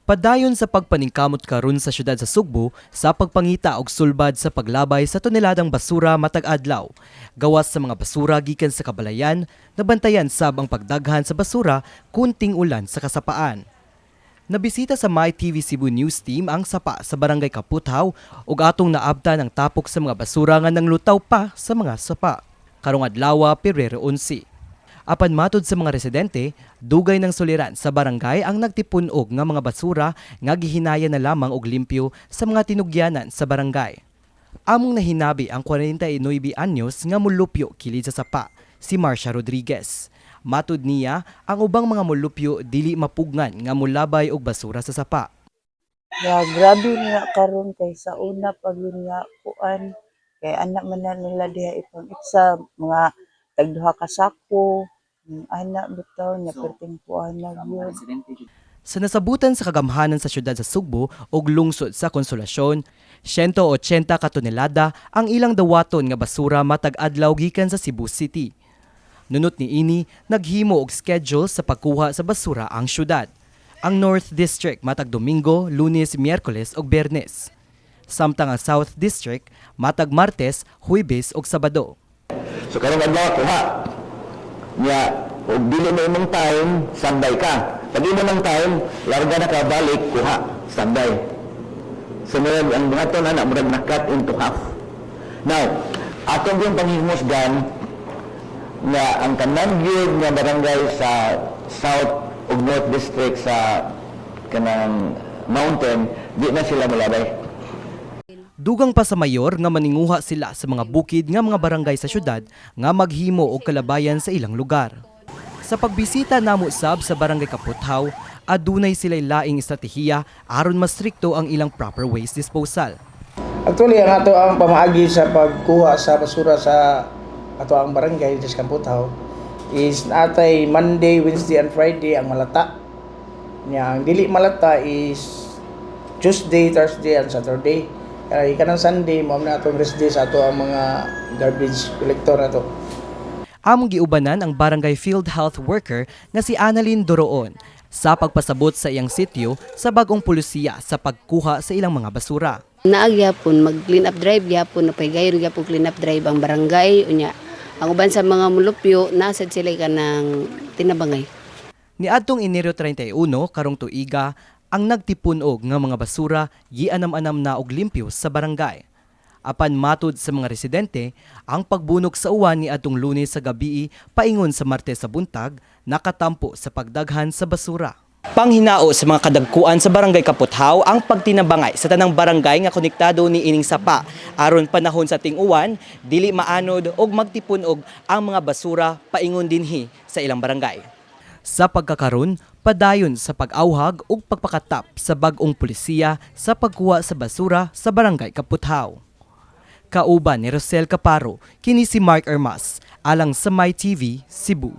Padayon sa pagpaningkamot karon sa syudad sa Sugbo sa pagpangita og sulbad sa paglabay sa toneladang basura matag adlaw. Gawas sa mga basura gikan sa kabalayan, nabantayan sab ang pagdaghan sa basura kunting ulan sa kasapaan. Nabisita sa MyTV Cebu News Team ang sapa sa Barangay Kaputhaw ug atong naabtan ang tapok sa mga basura nga nanglutaw pa sa mga sapa. Karong adlaw, Pebrero 11. Apan matod sa mga residente, dugay ng soliran sa barangay ang nagtipunog nga mga basura nga gihinaya na lamang og limpyo sa mga tinugyanan sa barangay. Among nahinabi ang 49 anyos nga mulupyo kilid sa sapa, si Marcia Rodriguez. Matod niya, ang ubang mga mulupyo dili mapugngan nga mulabay og basura sa sapa. Grabe nga karon kay sa una pag yun nga kuan kay anak man na nila diha ipang isa mga tagduha ka sako anak bitaw nya perting kuan na gyud. Sa nasabutan sa kagamhanan sa syudad sa Sugbo ug lungsod sa Konsolasyon, 180 ka tonelada ang ilang dawaton nga basura matag adlaw gikan sa Cebu City. Nunot ni ini, naghimo og schedule sa pagkuha sa basura ang syudad. Ang North District matag Domingo, Lunes, Miyerkules ug Biyernes. Samtang ang South District matag Martes, Huwebes ug Sabado. So karong adlaw kuha nya og dili mo imong time standby ka. Pag imo ng time larga na ka balik kuha standby. Sunod ang mga ton ana murag na cut into half. Now, atong yung panghimusgan nga ang tanan gyud nga barangay sa South ug North District sa kanang mountain di na sila malabay. Dugang pa sa mayor nga maninguha sila sa mga bukid nga mga barangay sa syudad nga maghimo og kalabayan sa ilang lugar. Sa pagbisita namo sab sa Barangay Kaputhaw, adunay sila'y laing estratehiya aron mas strikto ang ilang proper waste disposal. Actually, ang ato ang pamaagi sa pagkuha sa basura sa ato ang barangay sa Kaputhaw is natay Monday, Wednesday, and Friday ang malata. Ang dili malata is Tuesday, Thursday, and Saturday. Kaya kanang Sunday, mo na atong rest day sa ato ang mga garbage collector nato. Among giubanan ang barangay field health worker nga si Annalyn Doroon sa pagpasabot sa iyang sitio sa bagong pulisiya sa pagkuha sa ilang mga basura. Naagyapon mag-clean up drive gyapon napaygayon gyapon clean up drive ang barangay unya. Ang uban sa mga mulupyo nasad sila kanang tinabangay. Niadtong Enero 31 karong tuiga ang nagtipunog nga mga basura gianam-anam na og limpyo sa barangay. Apan matod sa mga residente, ang pagbunok sa uwan ni atong Lunes sa gabii paingon sa Martes sa buntag nakatampo sa pagdaghan sa basura. Panghinao sa mga kadagkuan sa Barangay Kaputhaw ang pagtinabangay sa tanang barangay nga konektado ni ining sapa aron panahon sa ting-uwan dili maanod og magtipunog ang mga basura paingon dinhi sa ilang barangay. Sa pagkakaron, padayon sa pag-awhag ug pagpakatap sa bag-ong pulisiya sa pagkuha sa basura sa Barangay Kaputhaw. Kauban ni Rosel Caparo, kini si Mark Ermas, alang sa MyTV Cebu.